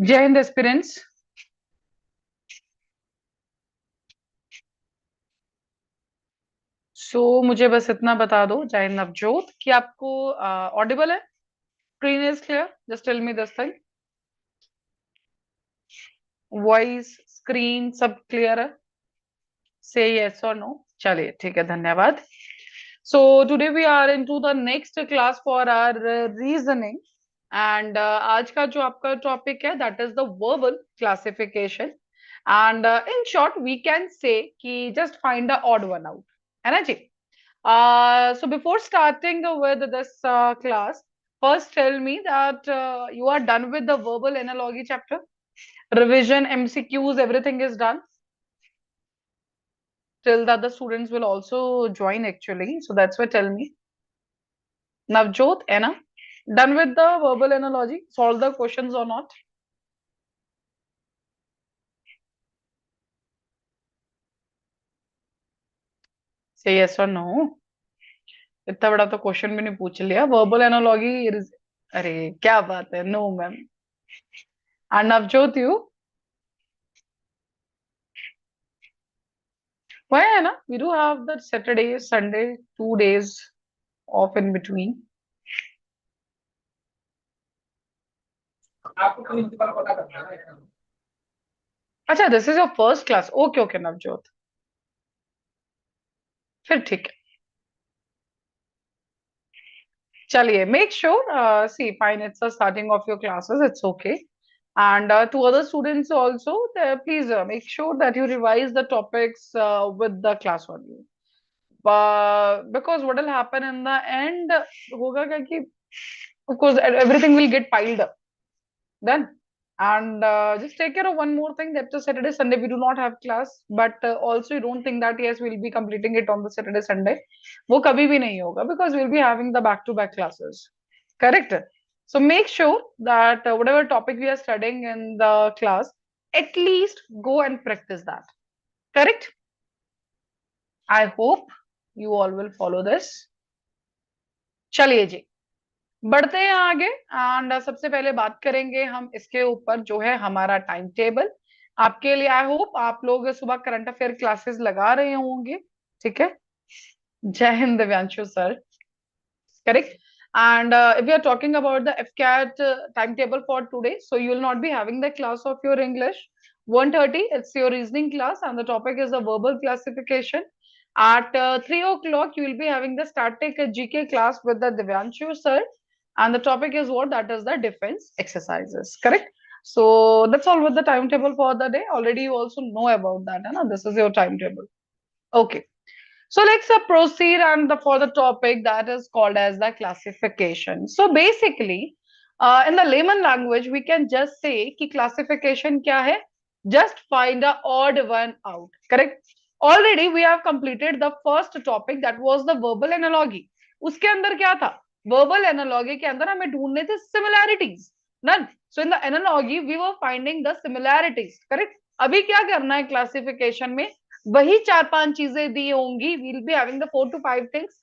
जय हिंद एस्पिरेंट्स। मुझे बस इतना बता दो जय हिंद नवजोत कि आपको ऑडिबल है। Screen is clear. Just tell me this thing. Voice screen सब क्लियर है। से यस और नो। चलिए ठीक है, धन्यवाद। Today we are into the next class for our reasoning. And आज का जो आपका टॉपिक है that is the verbal classification. And in short we can say कि just find the odd one out, है ना जी। So before starting with this class, first tell me that you are done with the verbal analogy chapter. Revision, MCQs, everything is done. Till that the students will also join actually. So that's why tell me. Navjot, Anna, done with the verbal analogy? Solve the questions or not? Say yes or no. इतना बड़ा तो question भी नहीं पूछ लिया। Verbal analogy. अरे क्या बात है, no ma'am. And Navjot you. Why, Anna? We do have that Saturday, Sunday, 2 days off in between. अच्छा, this is your first class. Okay okay Navjot, फिर ठीक है। चलिए, make sure see fine, it's the starting of your classes, it's okay. And to other students also, please make sure that you revise the topics with the class only. Because what will happen in the end, होगा क्या कि of course everything will get piled up. Done. And just take care of one more thing, that the Saturday, Sunday we do not have class, but also you don't think that yes, we'll be completing it on the Saturday, Sunday. वो कभी भी नहीं होगा because we'll be having the back-to-back classes. Correct? So make sure that whatever topic we are studying in the class, at least go and practice that. Correct? I hope you all will follow this. चलिए जी, बढ़ते हैं आगे। And सबसे पहले बात करेंगे हम इसके ऊपर जो है हमारा टाइम टेबल। आपके लिए आई होप आप लोग सुबह करंट अफेयर क्लासेस लगा रहे होंगे। ठीक है। जय Hind Divyanshu sir. Correct. And if we are talking about the FCAT timetable for today, so you will not be having the class of your English. 1:30, it's your reasoning class, and the topic is the verbal classification. At 3 o'clock, you will be having the static GK class with the Divyanshu sir, and the topic is what? That is the defense exercises. Correct. So that's all with the timetable for the day. Already you also know about that, and this is your timetable. Okay. So let's proceed and for the topic that is called as the classification. So basically, in the layman language, we can just say कि classification क्या है? Just find the odd one out. Correct? Already we have completed the first topic, that was the verbal analogy. उसके अंदर क्या था? Verbal analogy के अंदर हमें ढूंढने थे similarities. None. So in the analogy we were finding the similarities. Correct? अभी क्या करना है classification में? वही 4-5 चीजें दी होंगी. We'll be having the 4 to 5 things.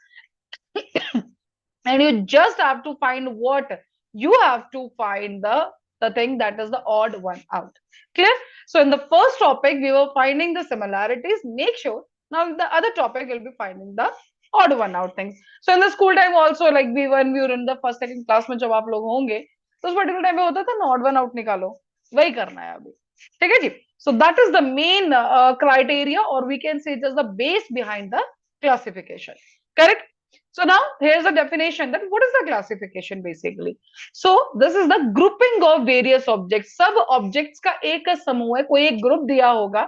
And you just have to find what? You have to find the thing that is the odd one out. Clear? So in the first topic, we were finding the similarities. Make sure now the other topic will be finding the odd one out things. So in the school time also, like when we were in the first second class में जब आप लोग होंगे तो उस particular time पे होता था ना, odd one out निकालो, वही करना है अभी। ठीक है जी। So that is the main criteria, or we can say just the base behind the classification. Correct? So now here's a definition that what is the classification basically. So this is the grouping of various objects. सब objects का एक समूह है, कोई एक group दिया होगा,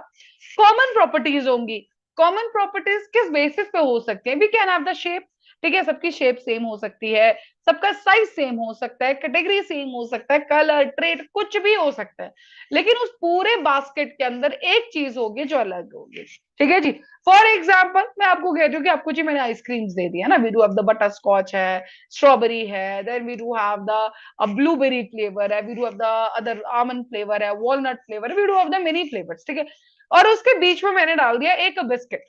common properties होंगी। कॉमन प्रॉपर्टीज किस बेसिस पे हो सकती है? We can have the shape. ठीक है, सबकी शेप सेम हो सकती है, सबका साइज सेम हो सकता है, कैटेगरी सेम हो सकता है, कलर ट्रेड कुछ भी हो सकता है, लेकिन उस पूरे बास्केट के अंदर एक चीज होगी जो अलग होगी। ठीक है जी। फॉर एग्जाम्पल मैं आपको कह रही हूँ कि आपको जी मैंने आइसक्रीम्स दे दिया ना, we do have the butterscotch है, स्ट्रॉबेरी है, then we do have the blueberry flavour है, we do have the other almond flavour है, walnut flavour, we do have the many flavours. ठीक है। और उसके बीच में मैंने डाल दिया एक बिस्किट।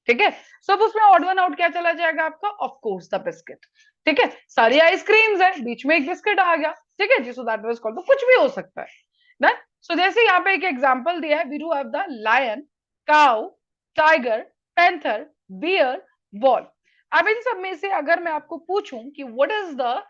ठीक है। सब उसमें ऑड वन आउट क्या चला जाएगा आपका? Of course the biscuit. ठीक है। सारी आइसक्रीम्स है, बीच में एक बिस्किट आ गया। ठीक है जी। सो दैट वाज कॉल्ड, तो कुछ भी हो सकता है। ना। सो जैसे यहाँ पे एक एग्जांपल दिया है, we do have the lion, cow, tiger, panther, bear, wolf. अब इन सब में से अगर मैं आपको पूछूं कि what is the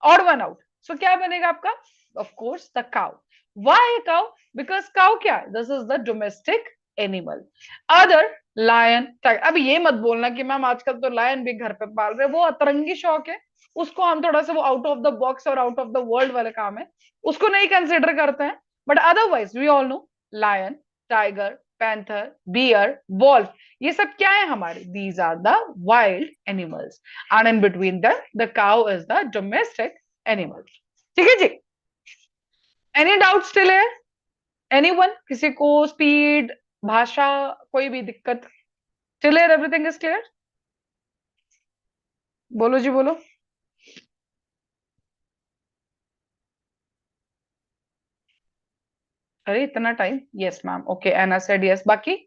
odd one out, so क्या बनेगा आपका? Of course the cow. Why cow? Because cow क्या है? This is the domestic animal. Other lion, tiger. अब ये मत बोलना कि मैम आजकल तो लायन भी घर पे पाल रहे हैं, वो अतरंगी शौक है, उसको हम थोड़ा सा वो आउट ऑफ द बॉक्स और आउट ऑफ द वर्ल्ड वाले काम है, उसको नहीं कंसिडर करते हैं। But otherwise we all know lion, tiger, panther, bear, wolf, ये सब क्या है हमारे? These are the wild animals, and in between the cow is the domestic animal. ठीक है जी। एनी डाउट स्टिल है? एनीवन? किसी को स्पीड, भाषा, कोई भी दिक्कत? क्लियर? Everything is clear? बोलो जी बोलो। अरे इतना टाइम? यस मैम, ओके, एना सेड यस। बाकी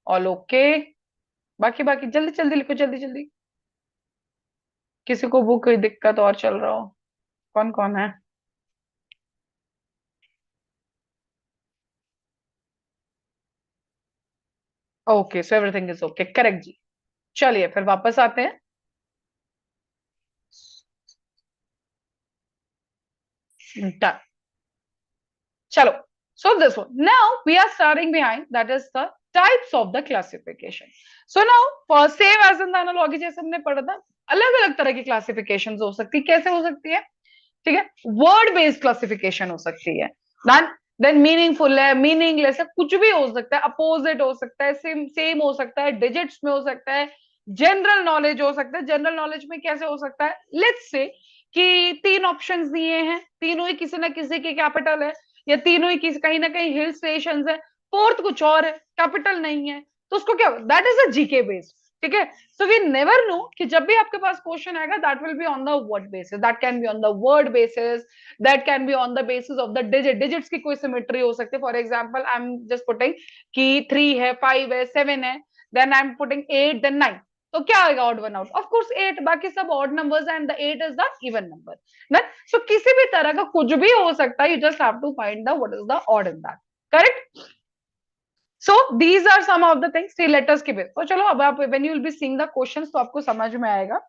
ऑल ओके? बाकी बाकी जल्दी जल्दी लिखो, जल्दी जल्दी। किसी को वो कोई दिक्कत और चल रहा हो? कौन कौन है? Okay, so everything is okay, correct जी। चलिए फिर वापस आते हैं। Done. चलो, so this one now we are starting behind, that is the types of the classification. So now for same as in the analogy जैसे हमने पढ़ा था, अलग अलग तरह की क्लासिफिकेशन हो सकती है। कैसे हो सकती है? ठीक है, वर्ड बेस्ड क्लासिफिकेशन हो सकती है, देन मीनिंगफुल है, मीनिंगलेस है, कुछ भी हो सकता है, अपोजिट हो सकता है, सेम सेम हो सकता है, डिजिट्स में हो सकता है, जनरल नॉलेज हो सकता है। जनरल नॉलेज में कैसे हो सकता है? लेट्स से कि तीन ऑप्शंस दिए हैं, तीनों ही किसी ना किसी की कैपिटल है, या तीनों ही किसी कहीं ना कहीं हिल स्टेशन है, फोर्थ कुछ और है, कैपिटल नहीं है, तो उसको क्या? That is a GK based. ठीक है, सो वी नेवर नो कि जब भी आपके पास क्वेश्चन आएगा, that will be on the word basis, that can be on the word basis, that can be on the basis of the digit, digits की कोई सिमेट्री हो सकती है। For example I am just putting कि 3 है, 5 है, 7 है, then I am putting 8, then 9, तो क्या आएगा? Odd one out, of course 8, बाकी सब odd numbers and the 8 is the even number ना। सो किसी भी तरह का कुछ भी हो सकता है, you just have to find the what is the odd in that, correct? So these are some of the things, three letters के बेस। तो चलो अब आप when you will be seeing the questions तो आपको समझ में आएगा।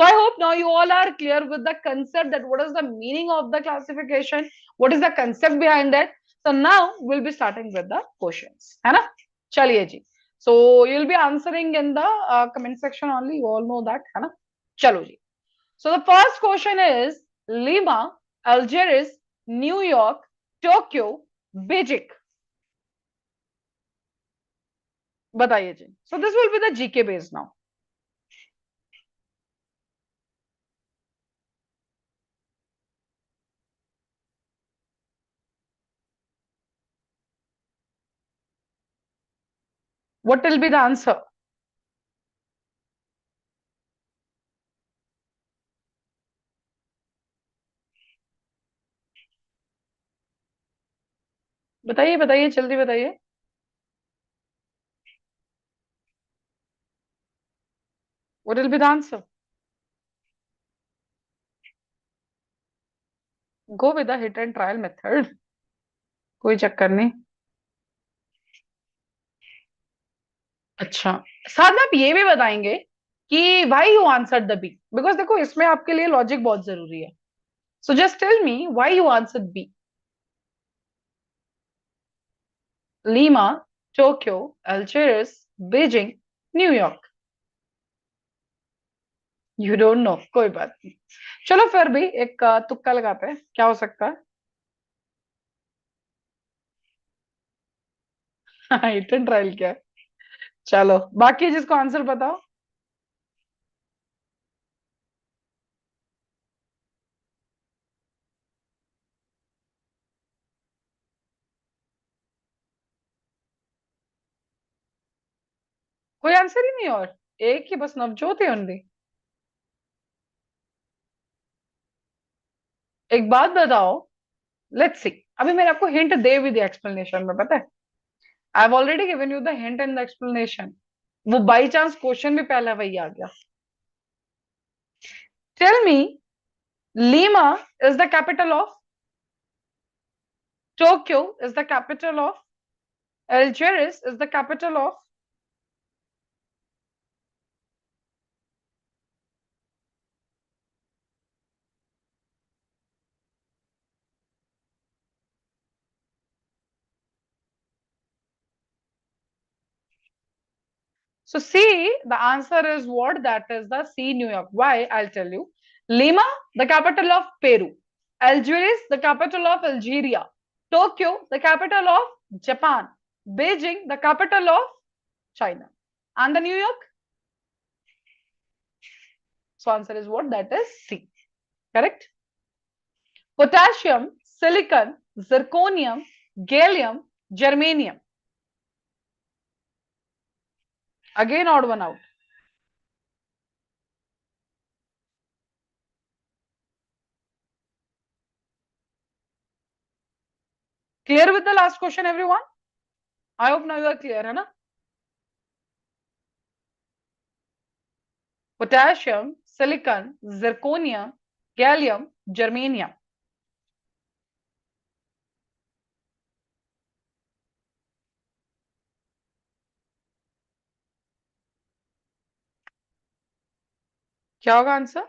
So I hope now you all are clear with the concept that what is the meaning of the classification, what is the concept behind that. So now we'll be starting with the questions, है ना? चलिए जी। So you'll be answering in the comment section only, you all know that, है ना? चलो जी। So the first question is Lima, Algiers, New York, Tokyo, Beijing। बताइए जी। So this will be the GK base now. What will be the answer? बताइए बताइए, जल्दी बताइए। What will be the answer? Go with the hit and trial method, कोई चक्कर नहीं। अच्छा, साथ में आप ये भी बताएंगे कि why you answer the B, because देखो इसमें आपके लिए लॉजिक बहुत जरूरी है। So just tell me why you answer B. Lima, Tokyo, Algiers, Beijing, New York. You don't know, कोई बात नहीं। चलो फिर भी एक तुक्का लगाते हैं, क्या हो सकता है? हिट एंड ट्रायल क्या है? चलो बाकी जिसको आंसर बताओ। कोई आंसर ही नहीं? और एक ही बस, नवजोत है ओनली? एक बात बताओ, लेट्स सी। अभी मैंने आपको हिंट दे भी दिया एक्सप्लेनेशन में, पता है? I have already given you the hint in the explanation. वो बाई चांस क्वेश्चन भी पहला वही आ गया। Tell me, Lima is the capital of Tokyo is the capital of. Algiers is the capital of. So C, the answer is what? That is the C, New York. Why? I'll tell you. Lima, the capital of Peru. Algiers, the capital of Algeria. Tokyo, the capital of Japan. Beijing, the capital of China. And the New York? So answer is what? That is C. Correct? Potassium, silicon, zirconium, gallium, germanium. Again, odd one out. Clear with the last question, everyone? I hope now you are clear, है ना? Potassium, silicon, zirconium, gallium, germanium. क्या होगा answer?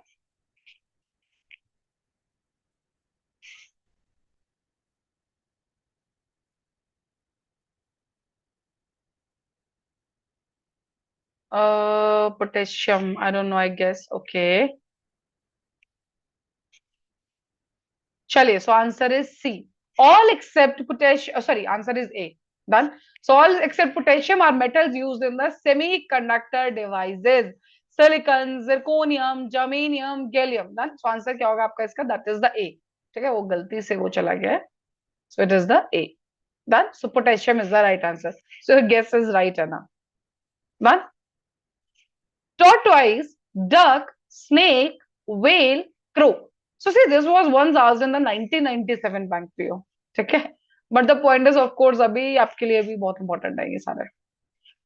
Potassium. I don't know. I guess. Okay. चलिए. So answer is C. All except potassium. Sorry. Answer is A. Done. So all except potassium are metals used in the semiconductor devices. Silicon, zirconium, germanium, gallium. Done. So answer क्या होगा आपका इसका? That is the A. ठीक है. वो गलती से वो चला गया है. So it is the A. Done. So potassium is the right answer. So your guess is right, Anna. Done. Tortoise, duck, snake, whale, crow. So see, this was once asked in the 1997 bank PO. ठीक है? But the point is, of course, अभी आपके लिए भी बहुत important है ये सारे.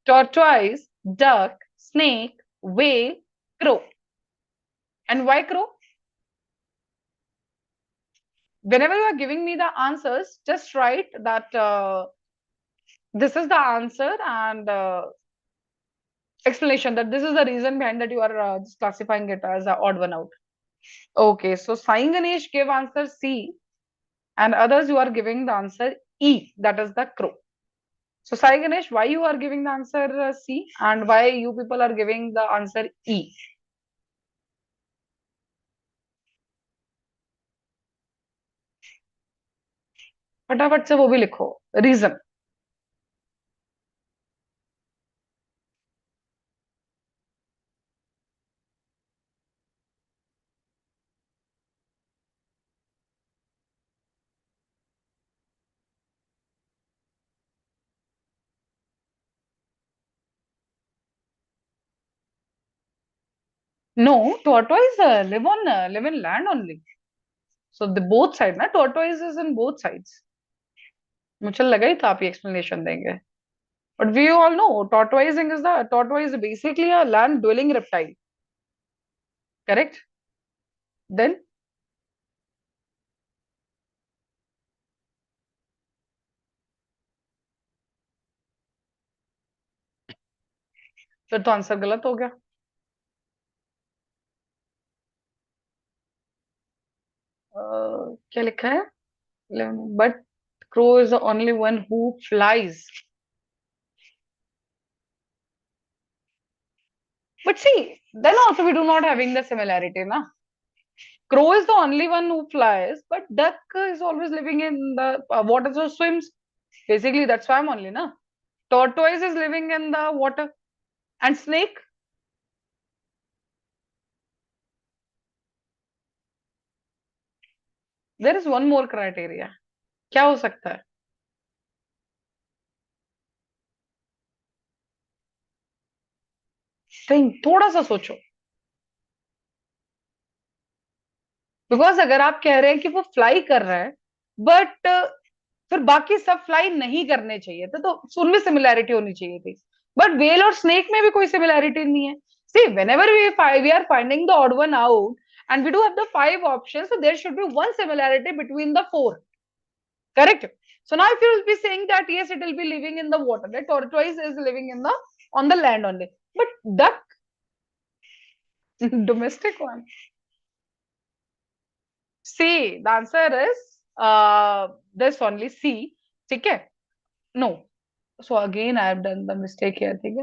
Tortoise, duck, snake, whale, crow. And why crow? Whenever you are giving me the answers, just write that this is the answer and explanation that this is the reason behind that you are just classifying it as an odd one out. Okay, so Sai Ganesh gave answer C and others you are giving the answer E, that is the crow. So Sai Ganesh, why you are giving the answer C and why you people are giving the answer E? फटाफट से वो भी लिखो reason. No, tortoise live in land only. So the both side ना tortoise is in both sides. मुझे लगा ही था आप ये explanation देंगे. But we all know tortoise is basically a land dwelling reptile. Correct? Then फिर तो आंसर गलत हो गया. क्या लिखा है? But crow is the only one who flies. But see, then also we do not having the similarity, na? Crow is the only one who flies, but duck is always living in the water, so swims. Basically, that's why I'm only, na? Tortoise is living in the water. And snake? There is one more criteria. क्या हो सकता है? Think, थोड़ा सा सोचो. Because अगर आप कह रहे हैं कि वो फ्लाई कर रहा है बट फिर बाकी सब फ्लाई नहीं करने चाहिए थे तो उनमें सिमिलैरिटी होनी चाहिए थी. बट वेल और स्नेक में भी कोई सिमिलैरिटी नहीं है. सी whenever we are finding the odd one out and we do have the 5 options, so there should be one similarity between the 4. Correct. So now if you will be saying that yes, it will be living in the water, right? Tortoise is living in the on the land only. But duck, domestic one. C. The answer is this only C. Okay. No. So again, I have done the mistake here. Okay.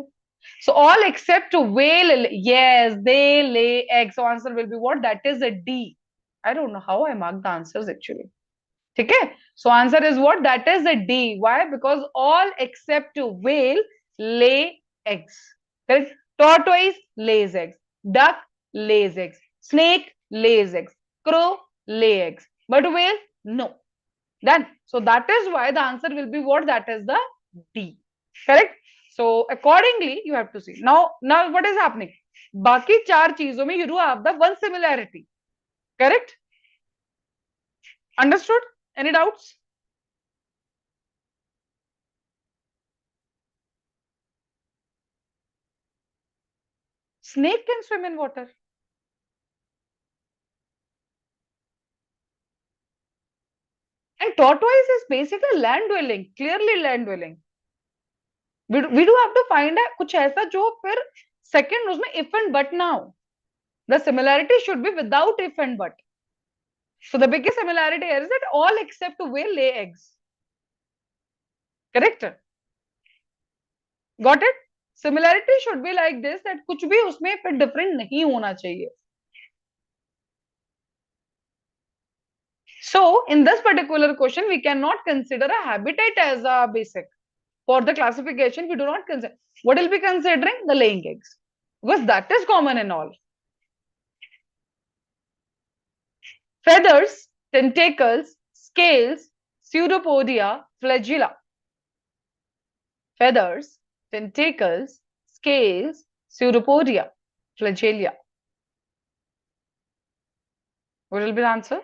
So all except whale, yes, they lay eggs. So answer will be what? That is a D. I don't know how I marked the answers actually. Okay. So answer is what? That is a D. Why? Because all except whale lay eggs. Correct? Tortoise lays eggs. Duck lays eggs. Snake lays eggs. Crow lay eggs. But whale, no. Done. So that is why the answer will be what? That is the D. Correct? So accordingly, you have to see. Now what is happening? बाकी चार चीजों में you do have the one similarity. Correct? Understood? Any doubts? Snake can swim in water. And tortoise is basically land dwelling, clearly land dwelling. We do have to find a कुछ ऐसा जो फिर second उसमें if and but now. The similarity should be without if and but. So the biggest similarity here is that all except whale lay eggs. Correct? Got it? Similarity should be like this that कुछ भी उसमें फिर different नहीं होना चाहिए. So in this particular question, we cannot consider a habitat as a basic. For the classification, we do not consider. What will be considering? The laying eggs. Because that is common in all. Feathers, tentacles, scales, pseudopodia, flagella. Feathers, tentacles, scales, pseudopodia, flagella. What will be the answer?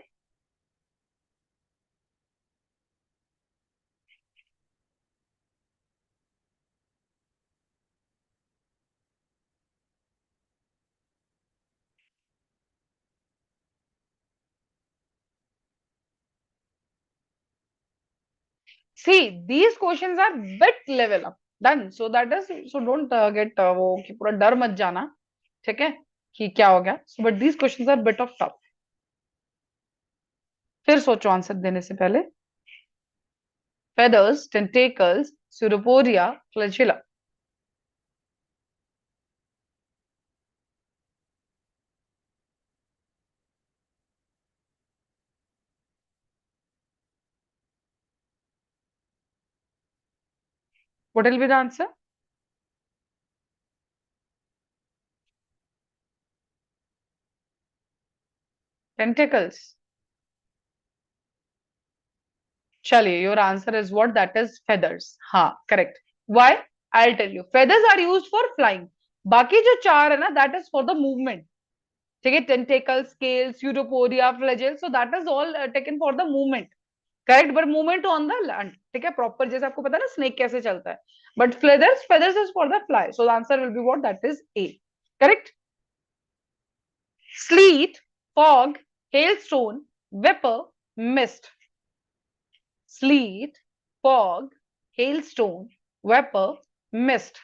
See, these questions are bit level up. Done. So that is, so don't get वो कि पूरा डर मत जाना. ठीक है कि क्या हो गया. So but these questions are bit of tough. फिर सोचो आंसर देने से पहले. Feathers, tentacles, pseudopodia, flagella. What will be the answer? Tentacles. Chaliye, your answer is what? That is feathers. हाँ, correct. Why? I'll tell you. Feathers are used for flying. बाकी जो चार है ना, that is for the movement. ठीक है, tentacles, scales, pseudopodia, flagell. So that is all taken for the movement. Correct, but movement on the land. ठीक है, proper जैसे आपको पता है ना snake कैसे चलता है. But feathers is for the fly. So the answer will be what? That is A. Correct. Sleet, fog, hailstone, vapor, mist. Sleet, fog, hailstone, vapor, mist.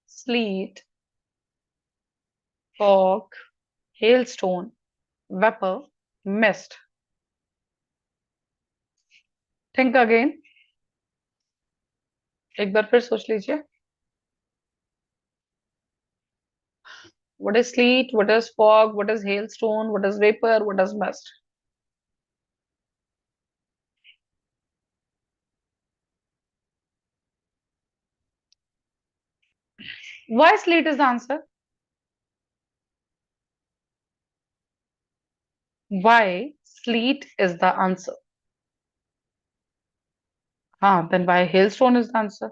Sleet, fog, hailstone, vapor, mist. Think again. एक बार फिर सोच लीजिए. What is sleet? What is fog? What is hailstone? What is vapor? What is mist? Why sleet is the answer? Why sleet is the answer? Then why hailstone is the answer?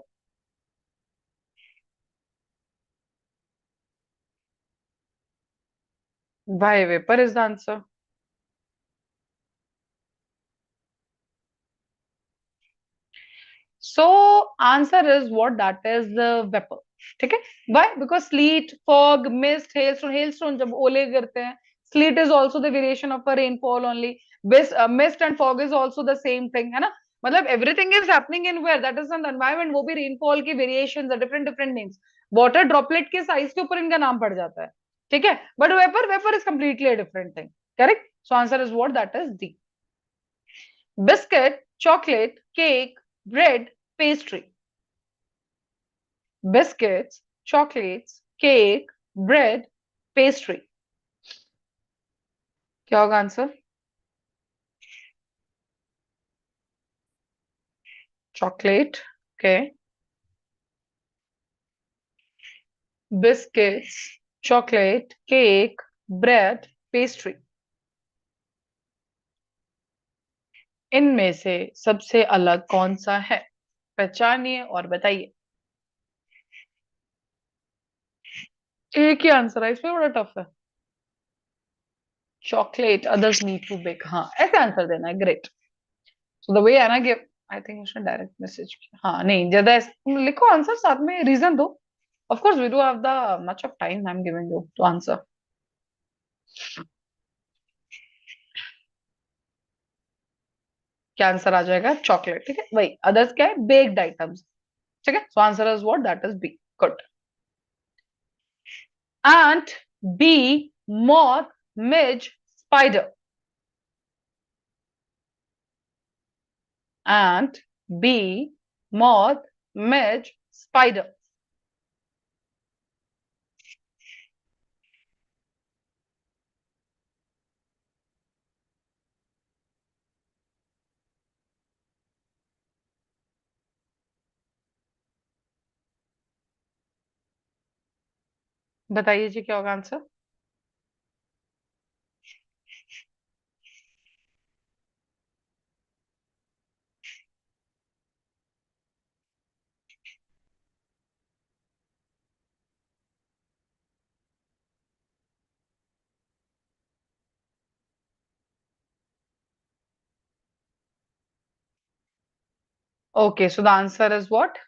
Why vapor is the answer? So answer is what? That is the vapor. ठीक है. Why? Because sleet, fog, mist, hailstone. Hailstone जब ओले गिरते हैं, Sleet is also the variation of a rainfall only. Mist and fog is also the same thing, है ना? मतलब everything is happening in where that is an environment. वो भी rainfall की variations are different different names. Water droplet के size के ऊपर इनका नाम पड़ जाता है, ठीक है? But vapor is completely a different thing. Correct? So answer is what? That is D. Biscuit, chocolate, cake, bread, pastry. Biscuits, chocolates, cake, bread, pastry. क्या होगा answer? Chocolate, okay. Biscuits, chocolate, cake, bread, pastry. इनमें से सबसे अलग कौन सा है? पहचानिए और बताइए. एक ही आंसर है, इसमें बड़ा टफ है. Chocolate, others need to bake. हाँ, ऐसे आंसर देना है. ग्रेट. सो द वे है ना कि आई थिंक उसने डायरेक्ट मैसेज किया. हाँ नहीं, ज्यादा लिखो आंसर, साथ में रीजन दो. Of course we do have the much of time I am giving you to answer. क्या आंसर आ जाएगा? चॉकलेट. ठीक है, वही. अदर्स क्या है? Baked items. ठीक है. So answer is what? That is B. Good. Ant, bee, moth, midge, spider. Ant, bee, moth, midge, spider. बताइए जी क्या होगा answer? Okay, so the answer is what?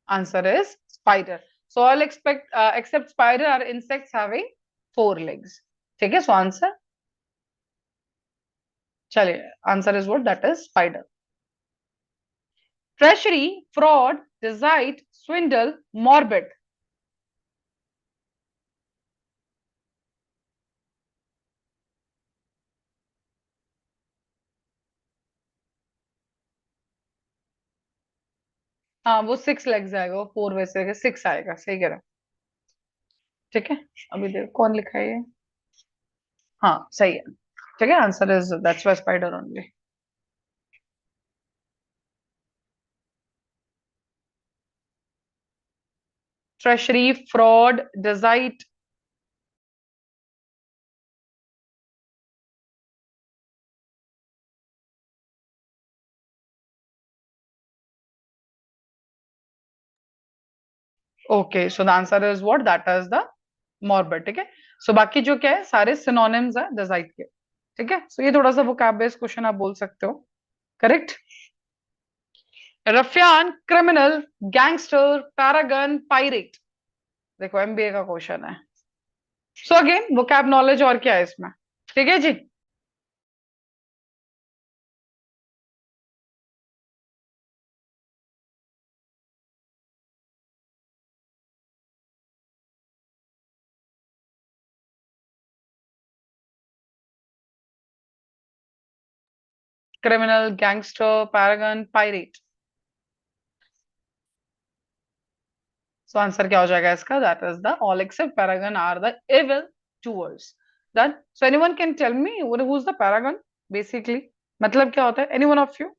Answer is spider. So all expect except spider are insects having four legs. ठीक है. So answer, चलिए, answer is what? That is spider. Treachery, fraud, deceit, swindle, morbid. हाँ, वो six legs आएगा, वो four वैसे six आएगा. सही कह रहा. ठीक है. अभी देखो कौन लिखा है ये. हाँ सही है. ठीक है. Answer is that's why spider only. Treachery, fraud, deceit. Okay, so the answer is what? That is the morbid. ठीक है. सो बाकी जो क्या है, सारे सिनोनिम्स है डिजाइट के. ठीक है. सो ये थोड़ा सा वोकैब बेस्ड क्वेश्चन आप बोल सकते हो. Correct. Ruffian, criminal, gangster, paragon, pirate. देखो एमबीए का क्वेश्चन है. सो अगेन वोकैब नॉलेज और क्या है इसमें. ठीक है जी. Criminal, gangster, paragon, pirate. So answer क्या हो जाएगा इसका? That is the all except paragon are the evil doers. Done. So anyone can tell me who is the paragon basically? मतलब क्या होता है? Anyone of you?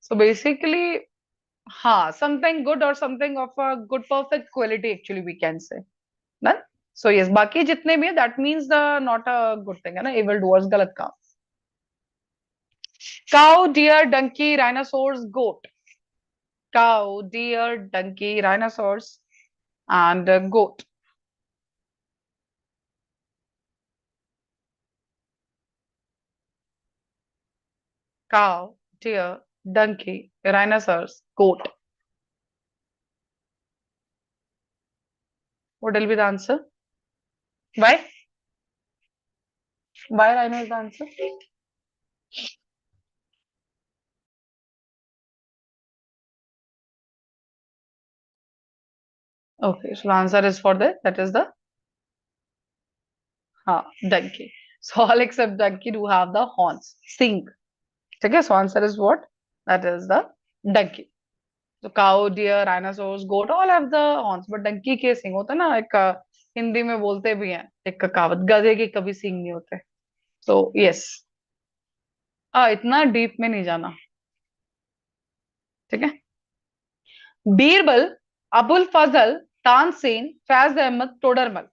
So basically, हाँ, something good और something of a good perfect quality actually we can say. Done. So yes, बाकी जितने भी that means the not a good thing है ना. एविल डूअर्स, गलत काम. Cow, dear, Dunki, rhinoceros, goat. Cow, deer, donkey, rhinoceros, and goat. cow, deer, donkey, rhinoceros, goat. What will be the answer? Why? Why rhino is the answer? Okay, so the answer is for that is the donkey. So all except donkey do have the horns. Sing. Okay, so answer is what? That is the donkey. So cow, deer, rhinoceros, goat all have the horns, but donkey के सिंग होता है ना एक हिंदी में बोलते भी हैं एक कहावत गधे के कभी सिंग नहीं होते. So yes, इतना डीप में नहीं जाना. ठीक है. बीरबल, अबुल फजल, तानसेन, फैज अहमद, टोडरमल.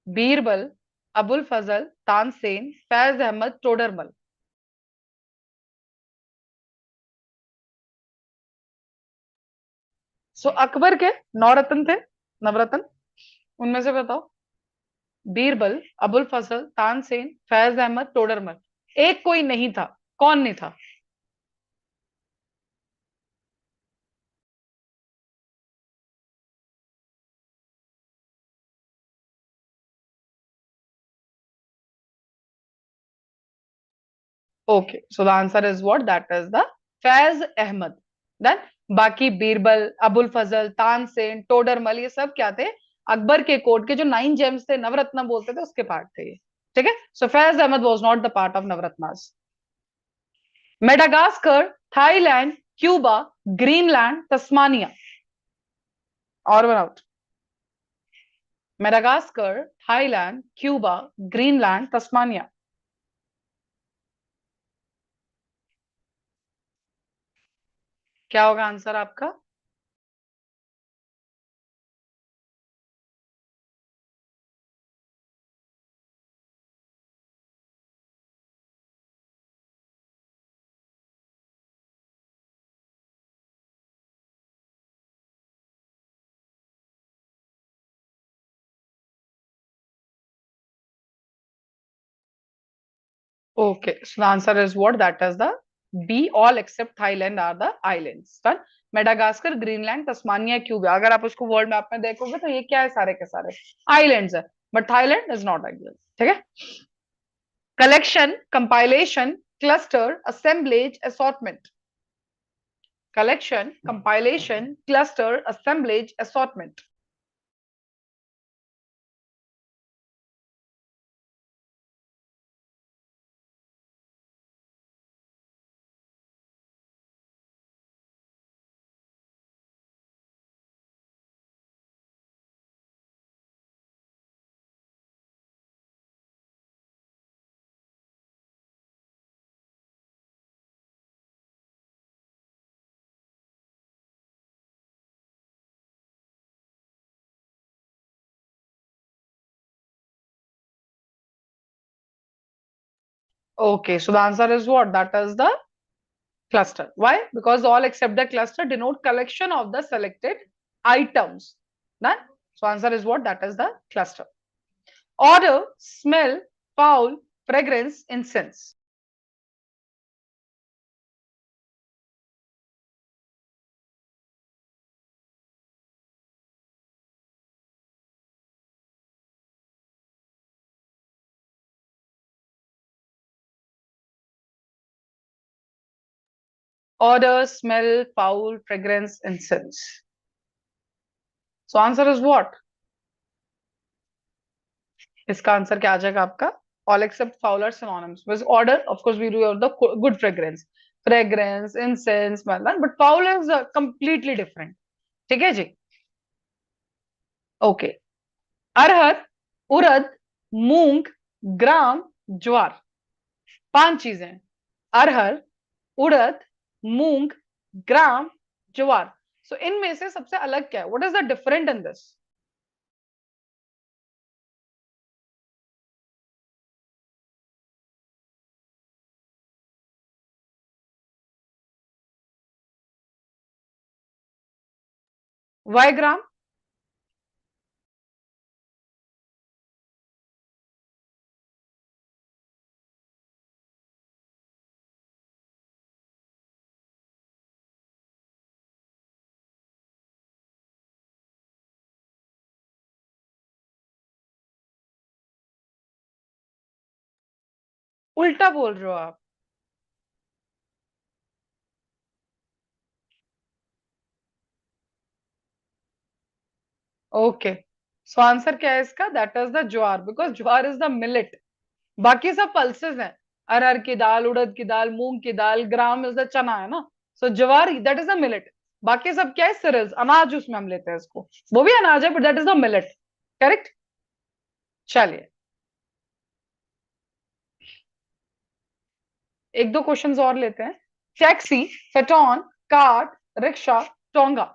बीरबल, अबुल फजल, तानसेन, फैज अहमद, टोडरमल. सो अकबर के नौ रत्न थे, नवरत्न. उनमें से बताओ. बीरबल, अबुल फजल, तानसेन, फैज अहमद, टोडरमल. एक कोई नहीं था. कौन नहीं था? Okay, so the answer is what? That is the Faiz Ahmad. देन बाकी बीरबल, अबुल फजल, तानसेन, टोडरमल ये सब क्या थे? अकबर के कोर्ट के जो 9 जेम्स थे, नवरत्न बोलते थे, उसके पार्ट थे ये. ठीक है. So Faiz Ahmad was not the part of Navratnas. Madagascar, Thailand, Cuba, Greenland, Tasmania. और one out. Madagascar, Thailand, Cuba, Greenland, Tasmania. क्या होगा आंसर आपका? Okay, so the answer is what? That is the B. All except Thailand are the islands. Done. Madagascar, Greenland, Tasmania, Cuba. अगर आप उसको world map में देखोगे तो ये क्या है? सारे के सारे आइलैंड्स है. But Thailand is not island. ठीक है. Collection, compilation, cluster, assemblage, assortment. Collection, compilation, cluster, assemblage, assortment. Okay, so the answer is what? That is the cluster. Why? Because all except the cluster denote collection of the selected items. Done. So answer is what? That is the cluster. Odor, smell, foul, fragrance, incense. Odor, smell, foul, fragrance, incense. So answer is what? इसका answer क्या आ जाएगा आपका? All except foul are synonyms. With odor, of course, we do have the good fragrance. Fragrance, incense, smell, but foul is completely different. ठीक है जी? Okay. अरहर, उड़द, मूंग, ग्राम, ज्वार. 5 चीजें. अरहर, उड़द, मूंग, ग्राम, ज्वार. सो इनमें से सबसे अलग क्या है? What is the different in this? Why gram? उल्टा बोल रहे हो आप। ओके, सो आंसर क्या है इसका? That is the jowar, because jowar is the millet. बाकी सब पल्सेस हैं, अरहर की दाल, उड़द की दाल, मूंग की दाल, ग्राम इज द चना है ना। सो ज्वार दैट इज द मिलेट। बाकी सब क्या है? सिरल्स, अनाज, उसमें हम लेते हैं इसको। वो भी अनाज है but that is the millet. Correct. चलिए, एक दो क्वेश्चंस और लेते हैं। Taxi, phaeton, cart, rickshaw, tonga.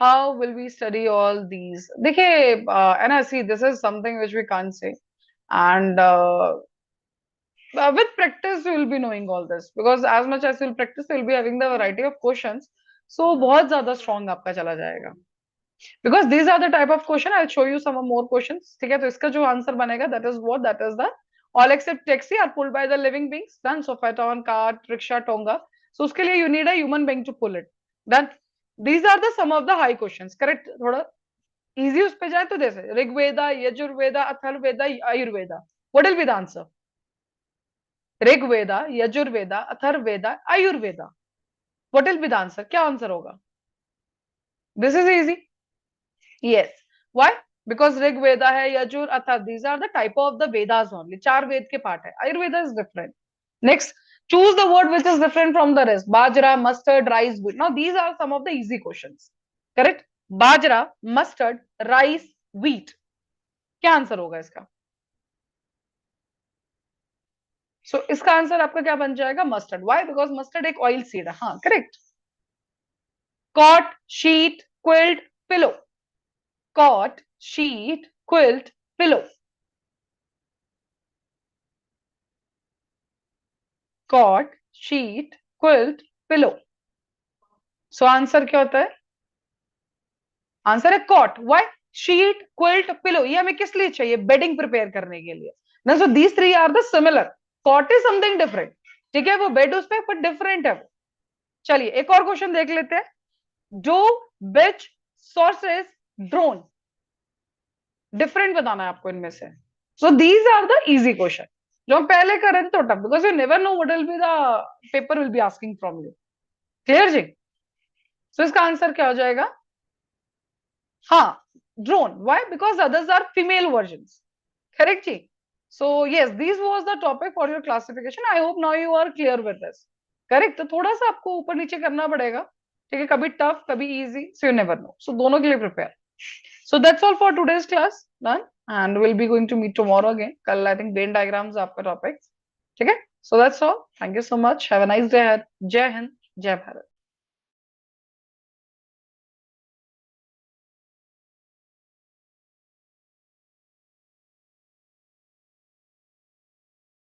How will we study all these? देखिए, एना see, this is something which we can't say, and with practice you will be knowing all this, because as much as you'll practice you'll be having the variety of questions. So बहुत ज्यादा strong आपका चला जाएगा, because these are the type of question. I'll show you some more questions. ठीक है, तो इसका जो आंसर बनेगा, that is what, that is the all except taxi are pulled by the living beings. Then so phaeton, cart, rickshaw, tonga. So उसके लिए you need a human being to pull it. Then these are the some of the high questions. Correct? थोड़ा easy उस पे जाए तो जैसे Rigveda, Yajurveda, Atharvaveda, Ayurveda. What will be the answer? Rigveda, Yajurveda, Atharvaveda, Ayurveda. What will be the answer? क्या answer होगा? This is easy. Yes. Why? Because Rigveda है, Yajur, Athar, these are the type of the Vedas only. चार वेद के पार्ट है. Ayurveda is different. Next, choose the word which is different from the rest. Bajra, mustard, rice, wheat. Now these are some of the easy questions. Correct? Bajra, mustard, rice, wheat. क्या answer होगा इसका? सो इसका answer आपका क्या बन जाएगा? Mustard. Why? Because mustard एक ऑयल सीड है. हाँ, correct. Cot, sheet, quilt, pillow. Cot, sheet, quilt, pillow. Cot, sheet, quilt, pillow. So answer क्या होता है? आंसर है cot. Why? Sheet, quilt, pillow, ये हमें किस लिए चाहिए? बेडिंग प्रिपेयर करने के लिए ना. So these three are the similar. Cot is something different. ठीक है, वो बेड उस पे पर डिफरेंट है वो. चलिए, एक और क्वेश्चन देख लेते हैं. Doe, bitch, sorceress, drone. Different बताना है आपको इनमें से. So these are the easy question जो हम पहले कर रहे थे. तो tough, because you never know what will be the paper will be asking from you. Clear जी? सो इसका आंसर क्या हो जाएगा? हाँ, drone. Why? Because others are female versions. Correct जी? So yes, this was the topic for your classification. I hope now you are clear with this. Correct. तो थोड़ा सा आपको ऊपर नीचे करना पड़ेगा. ठीक है, कभी टफ कभी easy, so you never know. So दोनों के लिए prepare. So that's all for today's class. Done. And we'll be going to meet tomorrow again. कल I think Venn diagrams आपका topic. ठीक है? So that's all. Thank you so much. Have a nice day ahead. जय हिंद, जय भारत.